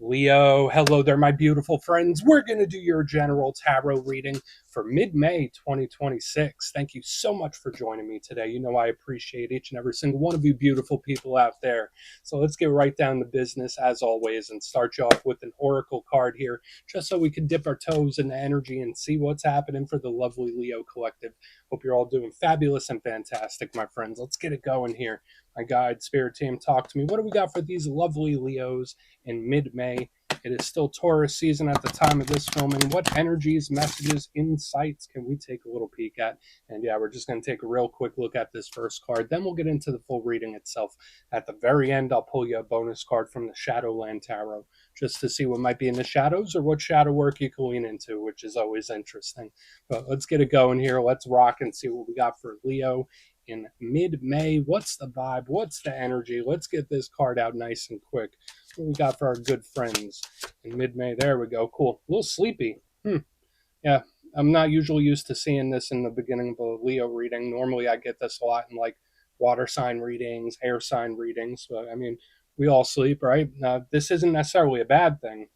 Leo, hello there, my beautiful friends. We're going to do your general tarot reading for mid-May 2026. Thank you so much for joining me today. You know I appreciate each and every single one of you beautiful people out there. So let's get right down to business as always and start you off with an oracle card here, just so we can dip our toes in the energy and see what's happening for the lovely Leo collective. Hope you're all doing fabulous and fantastic, my friends. Let's get it going here. My guide, spirit team, talk to me. What do we got for these lovely Leos in mid-May? It is still Taurus season at the time of this filming. What energies, messages, insights can we take a little peek at? And yeah, we're just going to take a real quick look at this first card. Then we'll get into the full reading itself. At the very end, I'll pull you a bonus card from the Shadowland Tarot just to see what might be in the shadows or what shadow work you can lean into, which is always interesting. But let's get it going here. Let's rock and see what we got for Leo in mid-May. What's the vibe? What's the energy? Let's get this card out nice and quick. What we got for our good friends in mid-May? There we go. Cool. A little sleepy. Yeah, I'm not usually used to seeing this in the beginning of a Leo reading. Normally I get this a lot in like water sign readings, air sign readings. But I mean, we all sleep, right? This isn't necessarily a bad thing.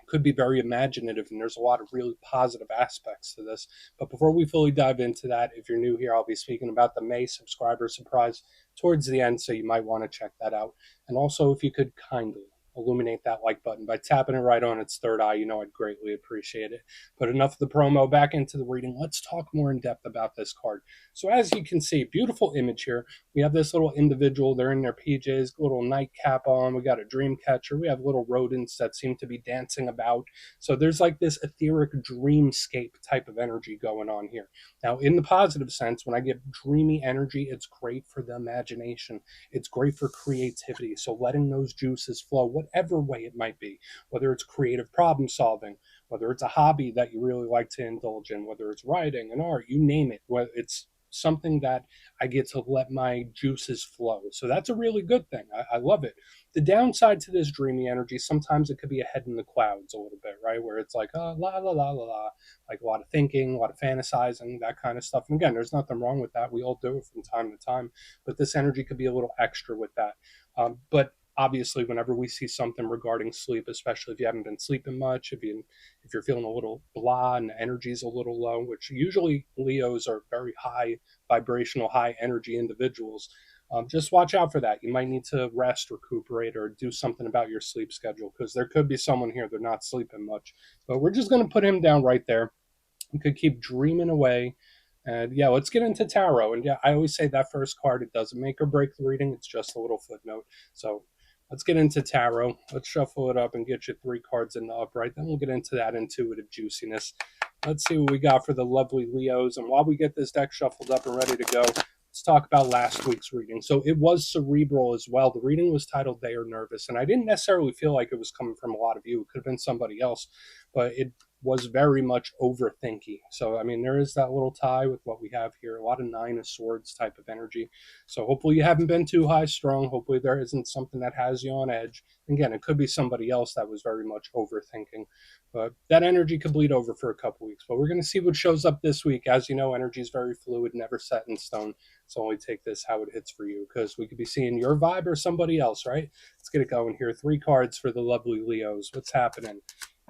Could be very imaginative, and there's a lot of really positive aspects to this. But before we fully dive into that, if you're new here, I'll be speaking about the May subscriber surprise towards the end, so you might want to check that out. And also, if you could kindly illuminate that like button by tapping it right on its third eye, I'd greatly appreciate it. But enough of the promo, back into the reading. Let's talk more in depth about this card. So as you can see, beautiful image here. We have this little individual. They're in their PJs, little nightcap on. We got a dream catcher. We have little rodents that seem to be dancing about. So there's like this etheric dreamscape type of energy going on here. Now, in the positive sense, when I get dreamy energy, it's great for the imagination. It's great for creativity. So letting those juices flow, whatever way it might be, whether it's creative problem solving, whether it's a hobby that you really like to indulge in, whether it's writing and art, you name it, whether it's something that I get to let my juices flow. So that's a really good thing. I love it. The downside to this dreamy energy, sometimes it could be a head in the clouds a little bit, right? Where it's like, la, la, la, la, la, like a lot of thinking, a lot of fantasizing, that kind of stuff. And again, there's nothing wrong with that. We all do it from time to time. But this energy could be a little extra with that. But obviously, whenever we see something regarding sleep, especially if you haven't been sleeping much, if you're feeling a little blah and the energy's a little low, which usually Leos are very high vibrational, high energy individuals, just watch out for that. You might need to rest, recuperate, or do something about your sleep schedule, because there could be someone here they're not sleeping much. But we're just going to put him down right there. You could keep dreaming away. And yeah, let's get into tarot. And yeah, I always say that first card, it doesn't make or break the reading. It's just a little footnote. So let's get into tarot. Let's shuffle it up and get you three cards in the upright. Then we'll get into that intuitive juiciness. Let's see what we got for the lovely Leos. And while we get this deck shuffled up and ready to go, let's talk about last week's reading. So it was cerebral as well. The reading was titled They Are Nervous. And I didn't necessarily feel like it was coming from a lot of you. It could have been somebody else. But it was very much overthinky. So, I mean, there is that little tie with what we have here, a lot of Nine of Swords type of energy. So hopefully you haven't been too high strung. Hopefully there isn't something that has you on edge. Again, it could be somebody else that was very much overthinking. But that energy could bleed over for a couple weeks. But we're going to see what shows up this week. As you know, energy is very fluid, never set in stone. So only take this how it hits for you, because we could be seeing your vibe or somebody else, right? Let's get it going here. Three cards for the lovely Leos. What's happening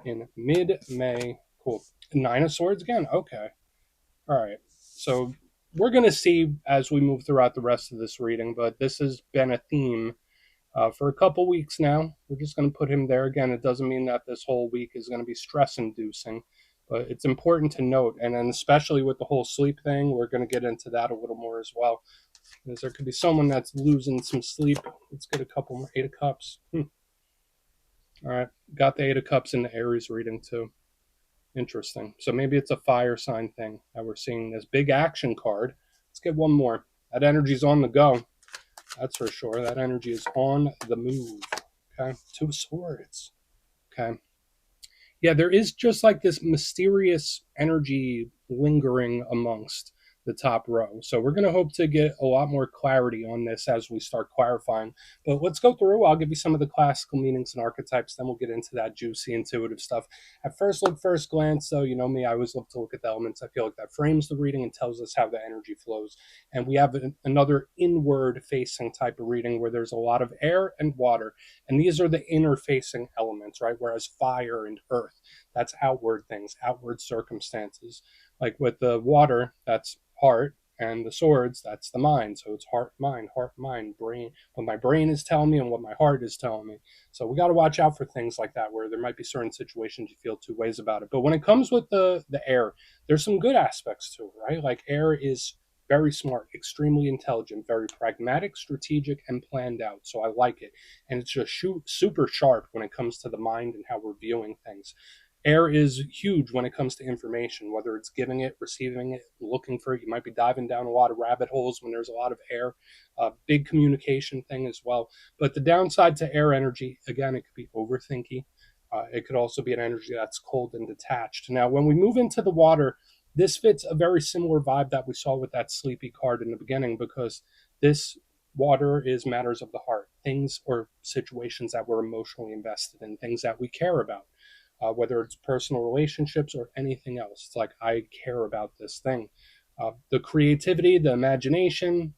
in mid-May? Cool. Nine of Swords again? Okay. All right. So we're going to see as we move throughout the rest of this reading, but this has been a theme for a couple weeks now. We're just going to put him there. Again, it doesn't mean that this whole week is going to be stress-inducing, but it's important to note, and then especially with the whole sleep thing, we're going to get into that a little more as well, because there could be someone that's losing some sleep. Let's get a couple more. Eight of Cups. All right. Got the Eight of Cups in the Aries reading too. Interesting. So maybe it's a fire sign thing that we're seeing this big action card. Let's get one more. That energy's on the go. That's for sure. That energy is on the move. Okay. Two of Swords. Okay. Yeah, there is just like this mysterious energy lingering amongst the top row. So we're going to hope to get a lot more clarity on this as we start clarifying. But let's go through. I'll give you some of the classical meanings and archetypes, then we'll get into that juicy, intuitive stuff. At first look, first glance, though, you know me, I always love to look at the elements. I feel like that frames the reading and tells us how the energy flows. And we have another inward facing type of reading where there's a lot of air and water. And these are the inner facing elements, right? Whereas fire and earth, that's outward things, outward circumstances. Like with the water, that's heart, and the swords, that's the mind. So it's heart, mind, brain. What my brain is telling me and what my heart is telling me. So we got to watch out for things like that, where there might be certain situations you feel two ways about it. But when it comes with the air, there's some good aspects to it, right? Like air is very smart, extremely intelligent, very pragmatic, strategic, and planned out. So I like it. And it's just super sharp when it comes to the mind and how we're viewing things. Air is huge when it comes to information, whether it's giving it, receiving it, looking for it. You might be diving down a lot of rabbit holes when there's a lot of air. Big communication thing as well. But the downside to air energy, again, it could be overthinky. It could also be an energy that's cold and detached. Now, when we move into the water, this fits a very similar vibe that we saw with that sleepy card in the beginning, because this water is matters of the heart, things or situations that we're emotionally invested in, things that we care about, whether it's personal relationships or anything else. It's like, I care about this thing. The creativity, the imagination,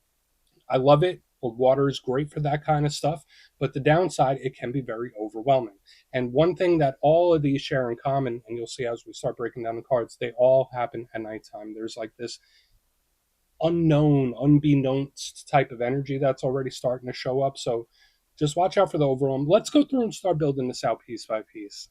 I love it. Water is great for that kind of stuff, but the downside, it can be very overwhelming. And one thing that all of these share in common, and you'll see as we start breaking down the cards, they all happen at nighttime. There's like this unknown, unbeknownst type of energy that's already starting to show up. So just watch out for the overwhelm. Let's go through and start building this out piece by piece.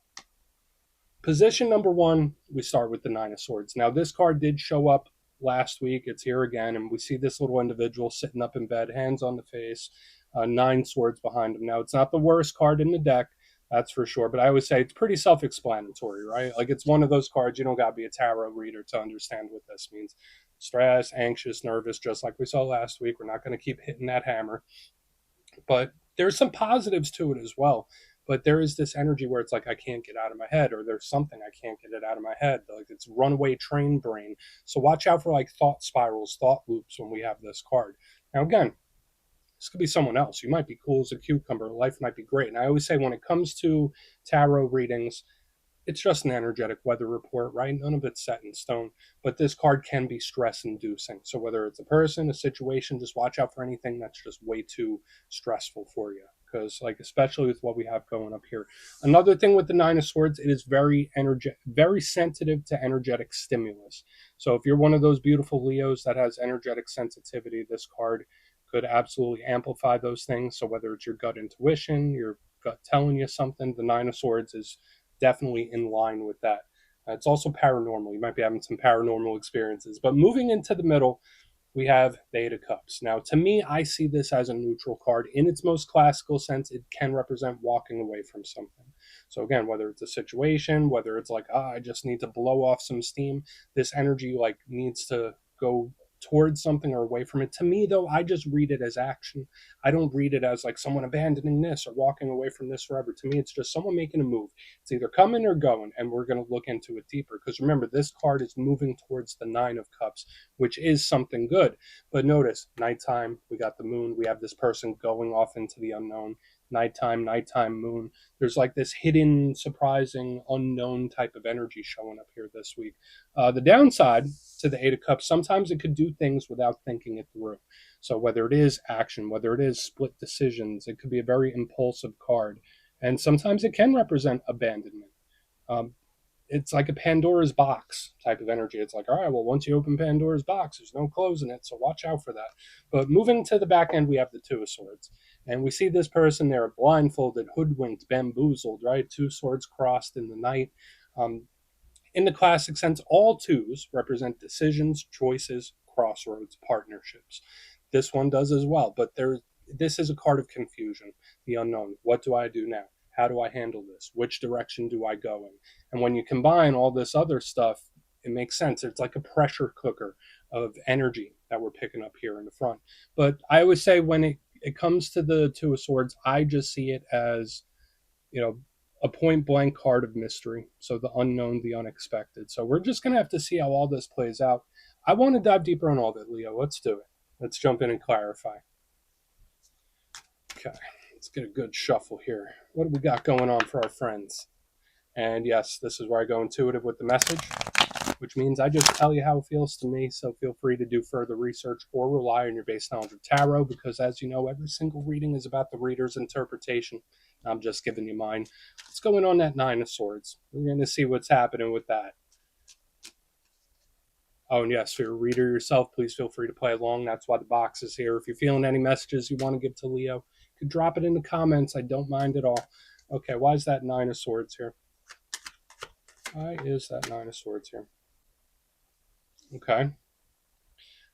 Position number one, we start with the Nine of Swords. Now, this card did show up last week. It's here again, and we see this little individual sitting up in bed, hands on the face, nine swords behind him. Now, it's not the worst card in the deck, that's for sure, but I always say it's pretty self-explanatory, right? Like, it's one of those cards, you don't got to be a tarot reader to understand what this means. Stress, anxious, nervous, just like we saw last week. We're not going to keep hitting that hammer. But there's some positives to it as well. But there is this energy where it's like, I can't get out of my head, or there's something I can't get it out of my head. Like, it's runaway train brain. So watch out for like thought spirals, thought loops when we have this card. Now, again, this could be someone else. You might be cool as a cucumber. Life might be great. And I always say, when it comes to tarot readings, it's just an energetic weather report, right? None of it's set in stone. But this card can be stress inducing. So whether it's a person, a situation, just watch out for anything that's just way too stressful for you. Because, like, especially with what we have going up here. Another thing with the Nine of Swords, it is very energetic, very sensitive to energetic stimulus. So if you're one of those beautiful Leos that has energetic sensitivity, this card could absolutely amplify those things. So whether it's your gut intuition, your gut telling you something, the Nine of Swords is definitely in line with that. It's also paranormal. You might be having some paranormal experiences. But moving into the middle, we have the Eight of Cups. Now, to me, I see this as a neutral card. In its most classical sense, it can represent walking away from something. So again, whether it's a situation, whether it's like, I just need to blow off some steam, this energy like needs to go towards something or away from it. To me, though, I just read it as action. I don't read it as like someone abandoning this or walking away from this forever. To me, it's just someone making a move. It's either coming or going, and we're going to look into it deeper. Because remember, this card is moving towards the Nine of Cups, which is something good. But notice, nighttime, we got the moon. We have this person going off into the unknown. Nighttime, moon. There's like this hidden, surprising, unknown type of energy showing up here this week. The downside to the Eight of Cups, sometimes it could do things without thinking it through. So whether it is action, whether it is split decisions, it could be a very impulsive card. And sometimes it can represent abandonment. Um, it's like a Pandora's box type of energy. It's like, all right, well, once you open Pandora's box, there's no closing it, so watch out for that. But moving to the back end, we have the Two of Swords. And we see this person, they're blindfolded, hoodwinked, bamboozled, right? Two swords crossed in the night. In the classic sense, all twos represent decisions, choices, crossroads, partnerships. This one does as well, but this is a card of confusion, the unknown. What do I do now? How do I handle this? Which direction do I go in? And when you combine all this other stuff, it makes sense. It's like a pressure cooker of energy that we're picking up here in the front. But I always say, when it comes to the Two of Swords, I just see it as, you know, a point blank card of mystery. So the unknown, the unexpected. So we're just going to have to see how all this plays out. I want to dive deeper on all that, Leo. Let's do it. Let's jump in and clarify. Okay, let's get a good shuffle here. What do we got going on for our friends? And yes, this is where I go intuitive with the message, which means I just tell you how it feels to me. So feel free to do further research or rely on your base knowledge of tarot, because as you know, every single reading is about the reader's interpretation. I'm just giving you mine. What's going on that Nine of Swords? We're going to see what's happening with that. Oh, and yes, for your reader yourself, please feel free to play along. That's why the box is here. If you're feeling any messages you want to give to Leo, you can drop it in the comments. I don't mind at all. Okay, why is that Nine of Swords here? Why is that Nine of Swords here? Okay.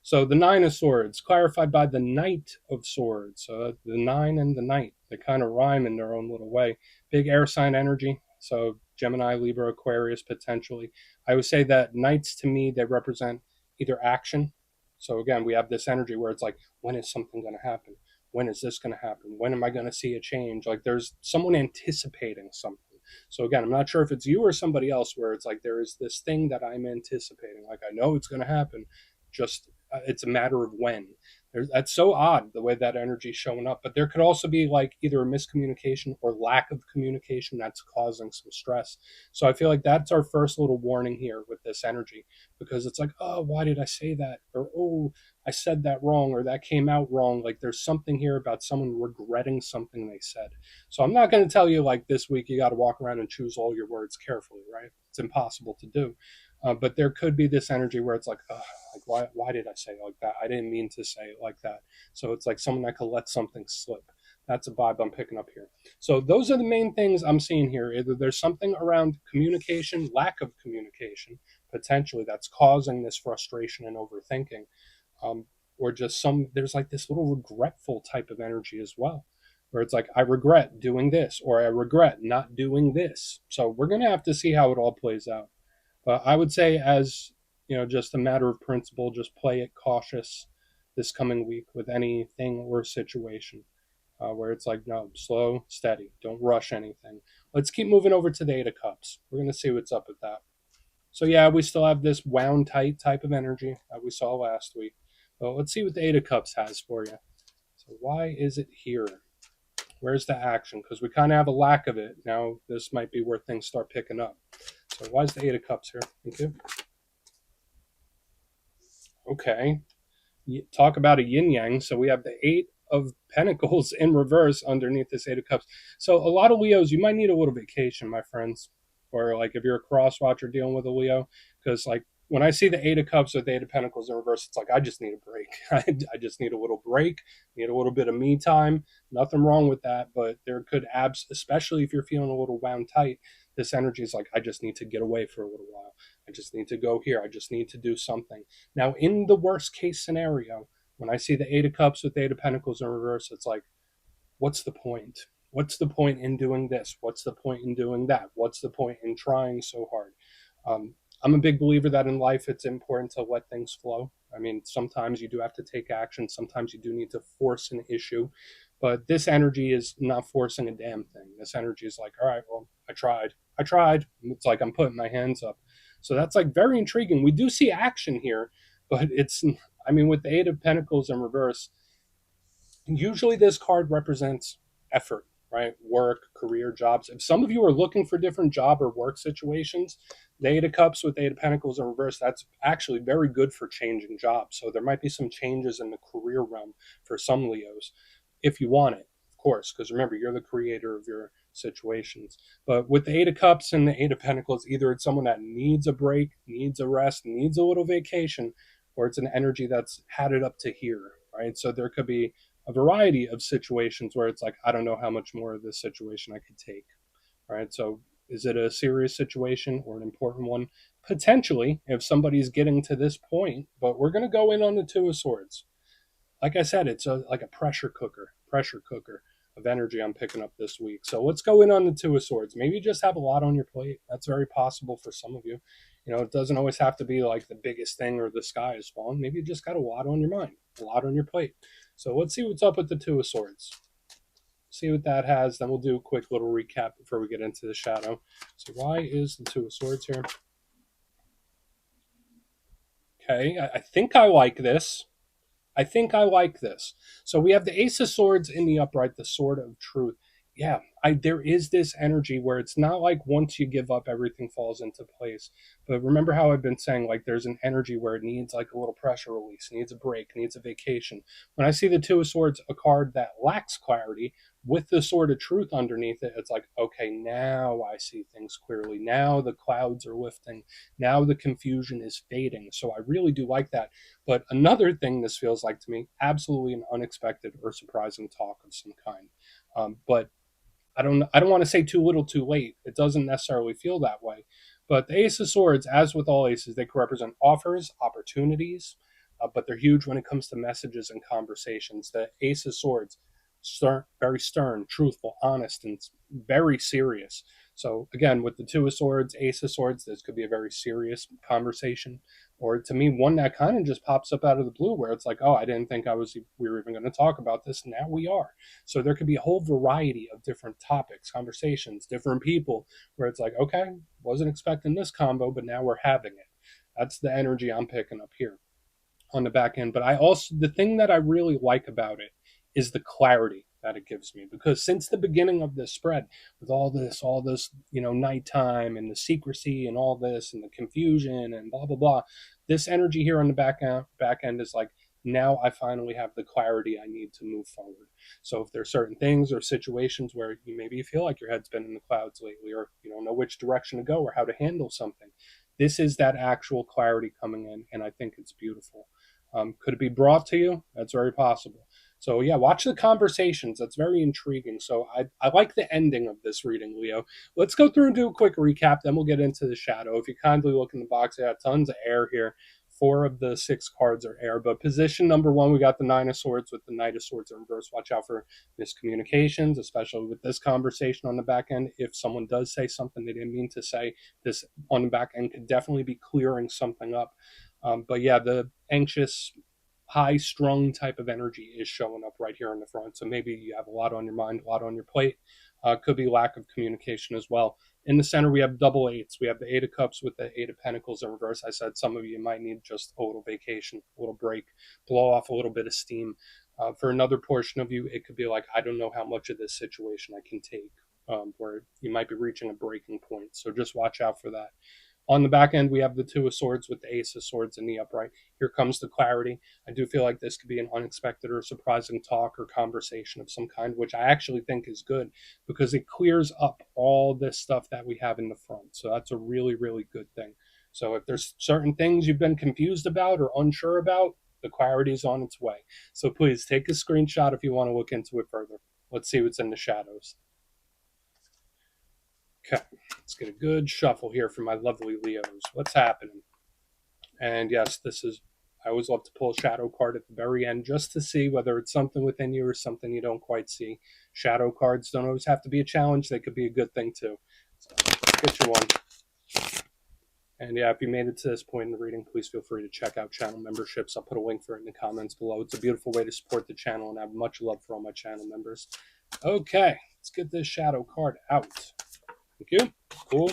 So the Nine of Swords, clarified by the Knight of Swords. So the Nine and the Knight, they kind of rhyme in their own little way. Big air sign energy. So Gemini, Libra, Aquarius, potentially. I would say that Knights, to me, they represent either action. So again, we have this energy where it's like, when is something going to happen? When is this going to happen? When am I going to see a change? Like there's someone anticipating something. So again, I'm not sure if it's you or somebody else where it's like there is this thing that I'm anticipating. Like I know it's going to happen. Just it's a matter of when. That's so odd the way that energy's showing up. But there could also be like either a miscommunication or lack of communication that's causing some stress. So I feel like that's our first little warning here with this energy, because it's like, oh, why did I say that? Or, oh, I said that wrong, or that came out wrong. Like there's something here about someone regretting something they said. So I'm not going to tell you like this week you got to walk around and choose all your words carefully, right? It's impossible to do. But there could be this energy where it's like, oh, like why did I say it like that? I didn't mean to say it like that. So it's like someone that could let something slip. That's a vibe I'm picking up here. So those are the main things I'm seeing here. Either there's something around communication, lack of communication, potentially that's causing this frustration and overthinking, or just there's like this little regretful type of energy as well, where it's like I regret doing this or I regret not doing this. So we're gonna have to see how it all plays out. But I would say, as you know, just a matter of principle, just play it cautious this coming week with anything or situation, where it's like, no, slow, steady, don't rush anything. Let's keep moving over to the Eight of Cups. We're going to see what's up with that. So, yeah, we still have this wound tight type of energy that we saw last week. But let's see what the Eight of Cups has for you. So, why is it here? Where's the action? Because we kind of have a lack of it. Now, this might be where things start picking up. So why is the Eight of Cups here? Thank you. Okay. Talk about a yin yang. So we have the Eight of Pentacles in reverse underneath this Eight of Cups. So a lot of Leos, you might need a little vacation, my friends. Or like if you're a cross watcher dealing with a Leo, because like when I see the Eight of Cups or the Eight of Pentacles in reverse, it's like I just need a break. I just need a little break, need a little bit of me time. Nothing wrong with that, but there could especially if you're feeling a little wound tight, this energy is like I just need to get away for a little while. I just need to go here. I just need to do something. Now, in the worst case scenario, when I see the Eight of Cups with the Eight of Pentacles in reverse, it's like, what's the point? What's the point in doing this? What's the point in doing that? What's the point in trying so hard? I'm a big believer that in life it's important to let things flow. I mean, sometimes you do have to take action. Sometimes you do need to force an issue. But this energy is not forcing a damn thing. This energy is like, all right, well, I tried. I tried. It's like I'm putting my hands up. So that's like very intriguing. We do see action here, but I mean, with the Eight of Pentacles in reverse, usually this card represents effort, right? Work, career, jobs. If some of you are looking for different job or work situations, the Eight of Cups with the Eight of Pentacles in reverse, that's actually very good for changing jobs. So there might be some changes in the career realm for some Leos if you want it, of course, because remember, you're the creator of your situations. But with the Eight of Cups and the Eight of Pentacles, either it's someone that needs a break, needs a rest, needs a little vacation, or it's an energy that's had it up to here, right? So there could be a variety of situations where it's like, I don't know how much more of this situation I could take, right? So is it a serious situation or an important one? Potentially, if somebody's getting to this point, but we're going to go in on the Two of Swords. Like I said, it's like a pressure cooker of energy I'm picking up this week. So let's go in on the Two of Swords. Maybe you just have a lot on your plate. That's very possible for some of you. You know, it doesn't always have to be like the biggest thing or the sky is falling. Maybe you just got a lot on your mind, a lot on your plate. So let's see what's up with the Two of Swords. See what that has. Then we'll do a quick little recap before we get into the shadow. So why is the Two of Swords here? Okay, I think I like this. I think I like this. So we have the Ace of Swords in the upright, the Sword of Truth. Yeah, there is this energy where it's not like once you give up, everything falls into place. But remember how I've been saying, like, there's an energy where it needs like a little pressure release, needs a break, needs a vacation. When I see the Two of Swords, a card that lacks clarity, with the Sword of Truth underneath it, it's like, okay, now I see things clearly. Now the clouds are lifting. Now the confusion is fading. So I really do like that. But another thing this feels like to me, absolutely an unexpected or surprising talk of some kind. But I don't want to say too little too late. It doesn't necessarily feel that way. But the Ace of Swords, as with all aces, they can represent offers, opportunities, but they're huge when it comes to messages and conversations. The Ace of Swords, very stern, truthful, honest, and very serious. So again, with the Two of Swords, Ace of Swords, this could be a very serious conversation, or to me, one that kind of just pops up out of the blue, where it's like, oh, I didn't think we were even going to talk about this. Now we are. So there could be a whole variety of different topics, conversations, different people, where it's like, okay, wasn't expecting this combo, but now we're having it. That's the energy I'm picking up here on the back end. But I also, the thing that I really like about it is the clarity that it gives me, because since the beginning of this spread, with all this, nighttime and the secrecy and all this and the confusion and blah blah blah, this energy here on the back end is like, now I finally have the clarity I need to move forward. So if there's certain things or situations where you feel like your head's been in the clouds lately, or you don't know which direction to go or how to handle something, this is that actual clarity coming in, and I think it's beautiful. Could it be brought to you? That's very possible. So yeah, watch the conversations. That's very intriguing. So I like the ending of this reading, Leo. Let's go through and do a quick recap, then we'll get into the shadow. If you kindly look in the box, I got tons of air here. 4 of the 6 cards are air. But position number 1, we got the Nine of Swords with the Knight of Swords in reverse. Watch out for miscommunications, especially with this conversation on the back end. If someone does say something they didn't mean to say, this on the back end could definitely be clearing something up. But yeah, the anxious, high strung type of energy is showing up right here in the front. So maybe you have a lot on your mind, a lot on your plate. Could be lack of communication as well. In the center, we have double eights. We have the Eight of Cups with the Eight of Pentacles in reverse. I said some of you might need just a little vacation, a little break, blow off a little bit of steam. For another portion of you, it could be like, I don't know how much of this situation I can take, where you might be reaching a breaking point. So just watch out for that. On the back end, we have the Two of Swords with the Ace of Swords in the upright. Here comes the clarity. I do feel like this could be an unexpected or surprising talk or conversation of some kind, which I actually think is good, because it clears up all this stuff that we have in the front. So that's a really, really good thing. So if there's certain things you've been confused about or unsure about, the clarity is on its way. So please take a screenshot if you want to look into it further. Let's see what's in the shadows. Okay, let's get a good shuffle here for my lovely Leos. What's happening? And yes, I always love to pull a shadow card at the very end just to see whether it's something within you or something you don't quite see. Shadow cards don't always have to be a challenge, they could be a good thing too. So let's get you one. And yeah, if you made it to this point in the reading, please feel free to check out channel memberships. I'll put a link for it in the comments below. It's a beautiful way to support the channel, and I have much love for all my channel members. Okay, let's get this shadow card out. Thank you. Cool.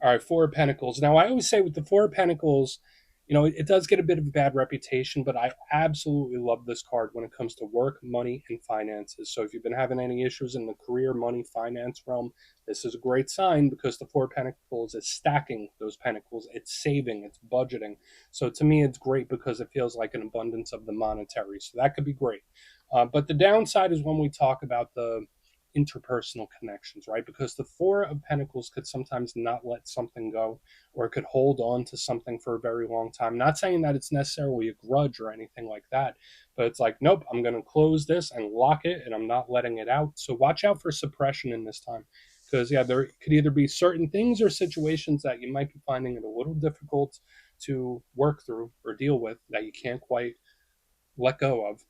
All right, Four of Pentacles. Now, I always say with the Four of Pentacles, it does get a bit of a bad reputation, but I absolutely love this card when it comes to work, money, and finances. So if you've been having any issues in the career, money, finance realm, this is a great sign, because the Four of Pentacles is stacking those pentacles. It's saving, it's budgeting. So to me, it's great because it feels like an abundance of the monetary. So that could be great. But the downside is when we talk about the interpersonal connections, right? Because the Four of Pentacles could sometimes not let something go, or it could hold on to something for a very long time. Not saying that it's necessarily a grudge or anything like that, but it's like, nope, I'm going to close this and lock it, and I'm not letting it out. So watch out for suppression in this time. Because, yeah, there could either be certain things or situations that you might be finding it a little difficult to work through or deal with, that you can't quite let go of,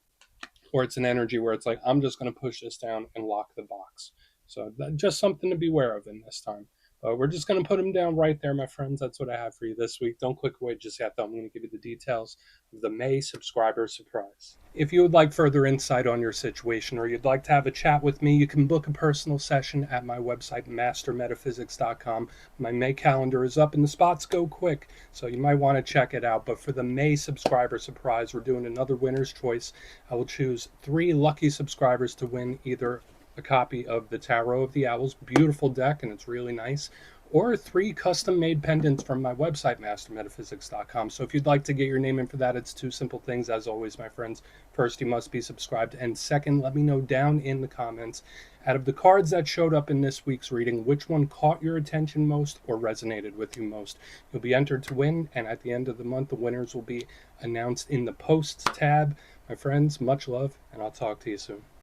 or it's an energy where it's like, I'm just going to push this down and lock the box. So just something to be aware of in this time. We're just going to put them down right there, my friends. That's what I have for you this week. Don't click away just yet, though. I'm going to give you the details of the May subscriber surprise. If you would like further insight on your situation or you'd like to have a chat with me, you can book a personal session at my website, mastermetaphysics.com. My May calendar is up and the spots go quick, so you might want to check it out. But for the May subscriber surprise, we're doing another winner's choice. I will choose 3 lucky subscribers to win either a copy of the Tarot of the Owls, beautiful deck, and it's really nice, or 3 custom made pendants from my website, mastermetaphysics.com. So if you'd like to get your name in for that, it's 2 simple things, as always, my friends. First, you must be subscribed, and second, let me know down in the comments, out of the cards that showed up in this week's reading, which one caught your attention most or resonated with you most. You'll be entered to win, and at the end of the month, the winners will be announced in the posts tab. My friends, much love, and I'll talk to you soon.